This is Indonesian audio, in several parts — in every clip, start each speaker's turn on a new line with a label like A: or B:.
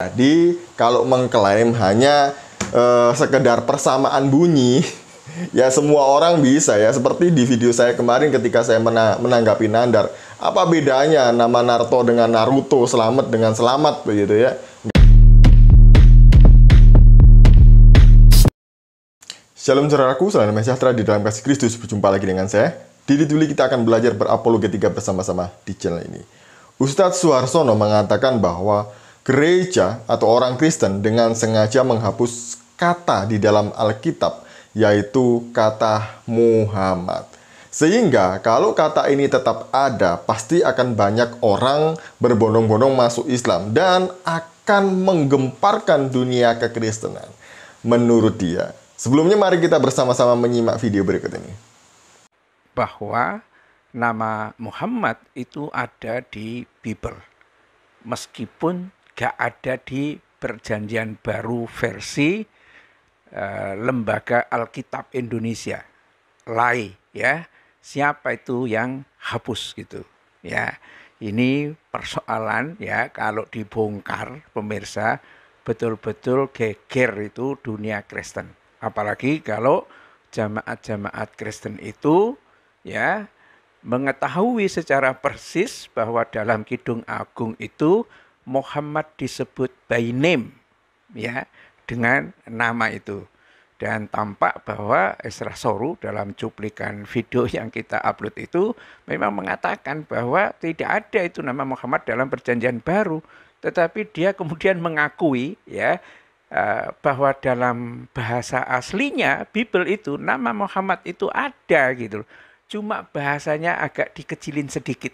A: Jadi kalau mengklaim hanya sekedar persamaan bunyi, ya semua orang bisa ya. Seperti di video saya kemarin ketika saya menanggapi Nandar. Apa bedanya nama Naruto dengan Naruto, selamat dengan selamat begitu ya. Shalom saudaraku, salam damai sejahtera di dalam kasih Kristus. Berjumpa lagi dengan saya. Didi Tuli, kita akan belajar berapologetika bersama-sama di channel ini. Ustadz Suharsono mengatakan bahwa gereja atau orang Kristen dengan sengaja menghapus kata di dalam Alkitab, yaitu kata Muhammad. Sehingga kalau kata ini tetap ada, pasti akan banyak orang berbondong-bondong masuk Islam dan akan menggemparkan dunia kekristenan. Menurut dia. Sebelumnya mari kita bersama-sama menyimak video berikut ini.
B: Bahwa nama Muhammad itu ada di Bible. Meskipun gak ada di Perjanjian Baru versi Lembaga Alkitab Indonesia. LAI ya. Siapa itu yang hapus gitu ya. Ini persoalan ya, kalau dibongkar pemirsa betul-betul geger itu dunia Kristen. Apalagi kalau jamaat-jamaat Kristen itu ya mengetahui secara persis bahwa dalam Kidung Agung itu Muhammad disebut by name ya, dengan nama itu. Dan tampak bahwa Ezra Soru dalam cuplikan video yang kita upload itu memang mengatakan bahwa tidak ada itu nama Muhammad dalam Perjanjian Baru, tetapi dia kemudian mengakui ya bahwa dalam bahasa aslinya Bible itu nama Muhammad itu ada gitu. Cuma bahasanya agak dikecilin sedikit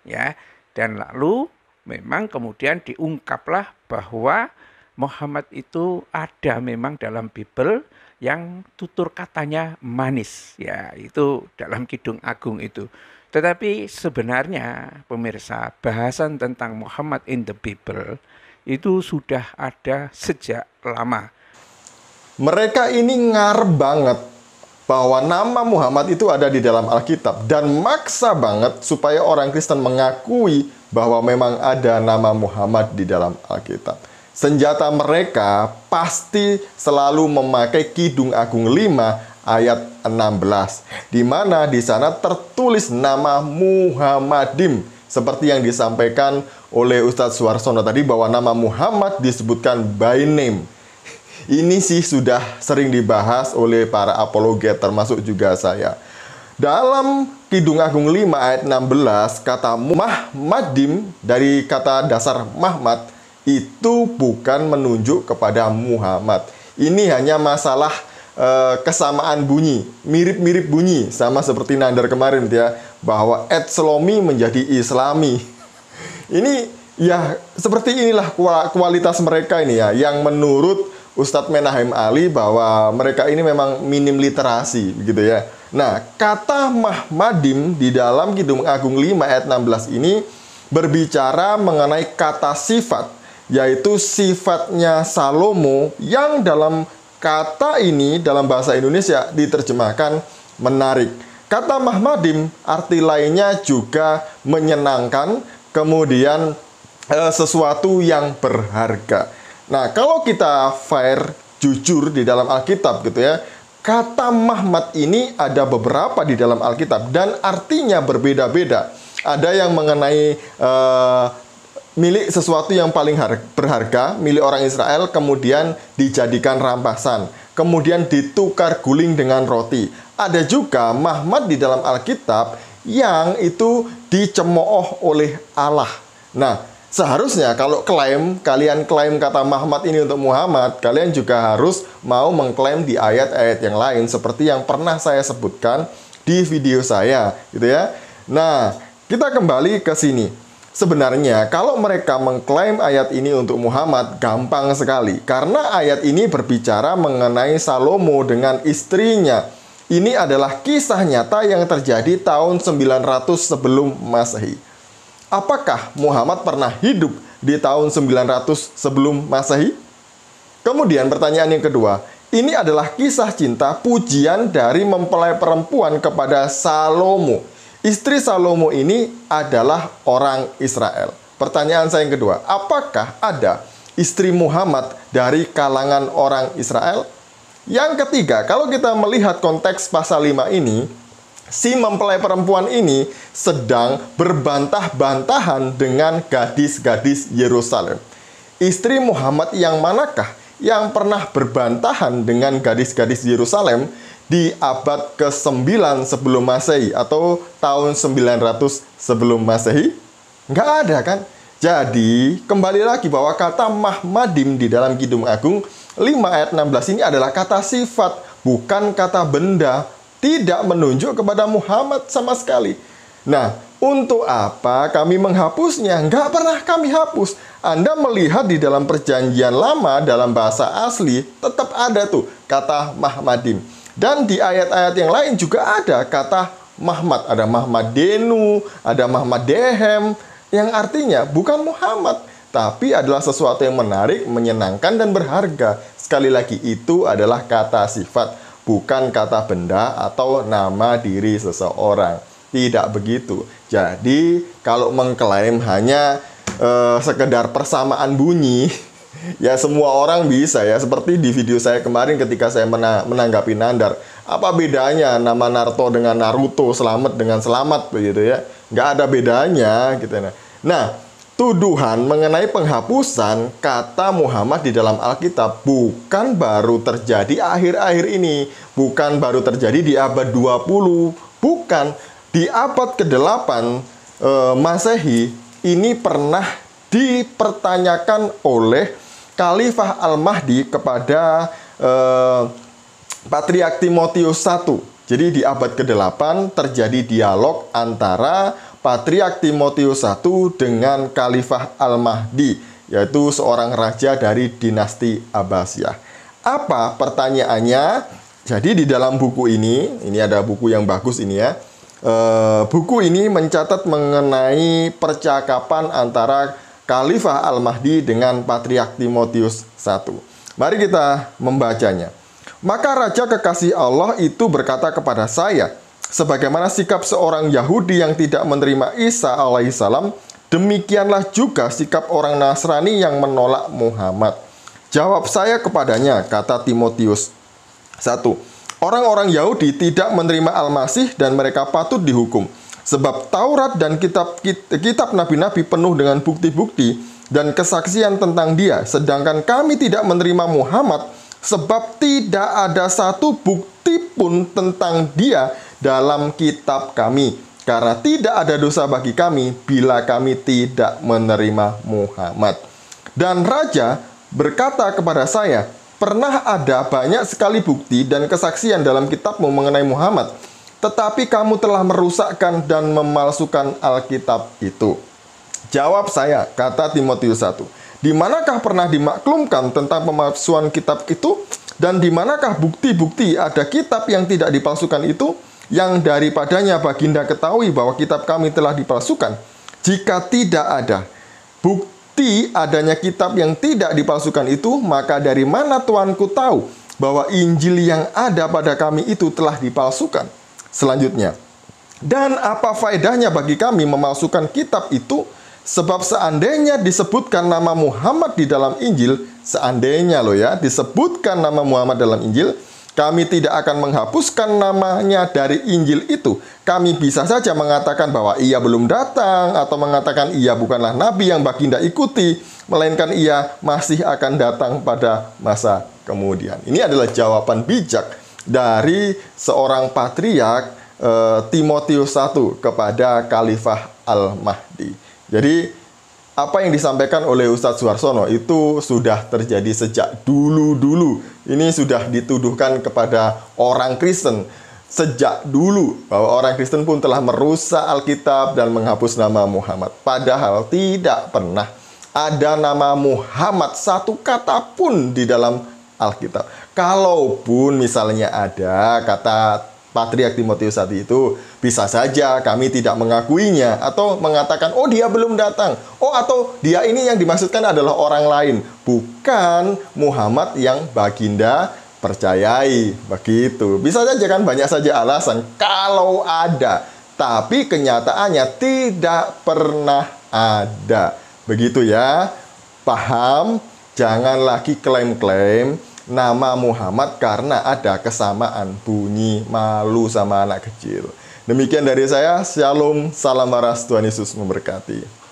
B: ya. Dan lalu memang kemudian diungkaplah bahwa Muhammad itu ada memang dalam Bible yang tutur katanya manis ya, itu dalam Kidung Agung itu. Tetapi sebenarnya pemirsa, bahasan tentang Muhammad in the Bible itu sudah ada sejak lama.
A: Mereka ini ngarep banget bahwa nama Muhammad itu ada di dalam Alkitab dan maksa banget supaya orang Kristen mengakui bahwa memang ada nama Muhammad di dalam Alkitab. Senjata mereka pasti selalu memakai Kidung Agung 5 ayat 16, di mana di sana tertulis nama Muhammadim, seperti yang disampaikan oleh Ustadz Suharsono tadi bahwa nama Muhammad disebutkan by name. Ini sih sudah sering dibahas oleh para apologet termasuk juga saya. Dalam Kidung Agung 5 ayat 16, kata Muhammadim dari kata dasar Muhammad itu bukan menunjuk kepada Muhammad. Ini hanya masalah kesamaan bunyi, mirip-mirip bunyi, sama seperti Nandar kemarin ya, bahwa Edslomi menjadi Islami. Ini ya seperti inilah kualitas mereka ini ya, yang menurut Ustadz Menahem Ali bahwa mereka ini memang minim literasi gitu ya. Nah, kata Muhammadim di dalam Kidung Agung 5 ayat 16 ini berbicara mengenai kata sifat, yaitu sifatnya Salomo yang dalam kata ini dalam bahasa Indonesia diterjemahkan menarik. Kata Muhammadim arti lainnya juga menyenangkan, kemudian sesuatu yang berharga. Nah, kalau kita fair, jujur di dalam Alkitab gitu ya, kata Muhammad ini ada beberapa di dalam Alkitab dan artinya berbeda-beda. Ada yang mengenai milik sesuatu yang paling berharga, milik orang Israel, kemudian dijadikan rampasan, kemudian ditukar guling dengan roti. Ada juga Muhammad di dalam Alkitab yang itu dicemooh oleh Allah. Nah, seharusnya kalau kalian klaim kata Muhammad ini untuk Muhammad, kalian juga harus mau mengklaim di ayat-ayat yang lain seperti yang pernah saya sebutkan di video saya, gitu ya. Nah, kita kembali ke sini. Sebenarnya kalau mereka mengklaim ayat ini untuk Muhammad gampang sekali, karena ayat ini berbicara mengenai Salomo dengan istrinya. Ini adalah kisah nyata yang terjadi tahun 900 sebelum Masehi. Apakah Muhammad pernah hidup di tahun 900 sebelum Masehi? Kemudian pertanyaan yang kedua, ini adalah kisah cinta pujian dari mempelai perempuan kepada Salomo. Istri Salomo ini adalah orang Israel. Pertanyaan saya yang kedua, apakah ada istri Muhammad dari kalangan orang Israel? Yang ketiga, kalau kita melihat konteks pasal 5 ini, si mempelai perempuan ini sedang berbantah-bantahan dengan gadis-gadis Yerusalem. Istri Muhammad yang manakah yang pernah berbantahan dengan gadis-gadis Yerusalem di abad ke-9 sebelum Masehi atau tahun 900 sebelum Masehi? Nggak ada kan? Jadi, kembali lagi bahwa kata Mahmadim di dalam Kidung Agung 5 ayat 16 ini adalah kata sifat, bukan kata benda. Tidak menunjuk kepada Muhammad sama sekali. Nah, untuk apa kami menghapusnya? Nggak pernah kami hapus. Anda melihat di dalam perjanjian lama, dalam bahasa asli, tetap ada tuh kata Mahmadim. Dan di ayat-ayat yang lain juga ada kata Mahmad. Ada Mahmadenu, ada Mahmadehem, yang artinya bukan Muhammad, tapi adalah sesuatu yang menarik, menyenangkan, dan berharga. Sekali lagi, itu adalah kata sifat, bukan kata benda atau nama diri seseorang. Tidak begitu. Jadi, kalau mengklaim hanya sekedar persamaan bunyi, ya semua orang bisa ya. Seperti di video saya kemarin ketika saya menanggapi Nandar. Apa bedanya nama Naruto dengan Naruto, selamat dengan selamat begitu ya. Nggak ada bedanya gitu. Nah, tuduhan mengenai penghapusan kata Muhammad di dalam Alkitab bukan baru terjadi akhir-akhir ini. Bukan baru terjadi di abad 20. Bukan. Di abad ke-8 Masehi ini pernah dipertanyakan oleh Khalifah Al-Mahdi kepada Patriark Timotius I. Jadi di abad ke-8 terjadi dialog antara Patriark Timotius I dengan Khalifah Al-Mahdi, yaitu seorang raja dari dinasti Abbasiyah. Apa pertanyaannya? Jadi di dalam buku ini ada buku yang bagus ini ya. Buku ini mencatat mengenai percakapan antara Khalifah Al-Mahdi dengan Patriark Timotius I. Mari kita membacanya. Maka Raja Kekasih Allah itu berkata kepada saya, sebagaimana sikap seorang Yahudi yang tidak menerima Isa alaihissalam, demikianlah juga sikap orang Nasrani yang menolak Muhammad. Jawab saya kepadanya, kata Timotius 1. Orang-orang Yahudi tidak menerima Al-Masih dan mereka patut dihukum. Sebab Taurat dan kitab nabi-nabi penuh dengan bukti-bukti dan kesaksian tentang dia. Sedangkan kami tidak menerima Muhammad sebab tidak ada satu bukti pun tentang dia dalam kitab kami. Karena tidak ada dosa bagi kami bila kami tidak menerima Muhammad. Dan Raja berkata kepada saya, pernah ada banyak sekali bukti dan kesaksian dalam kitabmu mengenai Muhammad, tetapi kamu telah merusakkan dan memalsukan Alkitab itu. Jawab saya, kata Timotius 1. Di manakah pernah dimaklumkan tentang pemalsuan kitab itu? Dan di manakah bukti-bukti ada kitab yang tidak dipalsukan itu? Yang daripadanya baginda ketahui bahwa kitab kami telah dipalsukan. Jika tidak ada bukti adanya kitab yang tidak dipalsukan itu, maka dari mana tuanku tahu bahwa Injil yang ada pada kami itu telah dipalsukan? Selanjutnya, dan apa faedahnya bagi kami memalsukan kitab itu? Sebab seandainya disebutkan nama Muhammad di dalam Injil, seandainya loh ya, disebutkan nama Muhammad dalam Injil, kami tidak akan menghapuskan namanya dari Injil itu. Kami bisa saja mengatakan bahwa ia belum datang, atau mengatakan ia bukanlah nabi yang baginda ikuti, melainkan ia masih akan datang pada masa kemudian. Ini adalah jawaban bijak dari seorang patriark Timotius I kepada Khalifah Al-Mahdi. Jadi apa yang disampaikan oleh Ustadz Suharsono itu sudah terjadi sejak dulu-dulu. Ini sudah dituduhkan kepada orang Kristen sejak dulu, bahwa orang Kristen pun telah merusak Alkitab dan menghapus nama Muhammad. Padahal tidak pernah ada nama Muhammad satu kata pun di dalam Alkitab. Kalaupun misalnya ada kata Patriark Timotius I itu, bisa saja kami tidak mengakuinya atau mengatakan, oh dia belum datang, oh atau dia ini yang dimaksudkan adalah orang lain, bukan Muhammad yang baginda percayai. Begitu. Bisa saja kan, banyak saja alasan kalau ada, tapi kenyataannya tidak pernah ada. Begitu ya. Paham? Jangan lagi klaim-klaim nama Muhammad karena ada kesamaan bunyi, malu sama anak kecil. Demikian dari saya, Shalom, salam waras, Tuhan Yesus memberkati.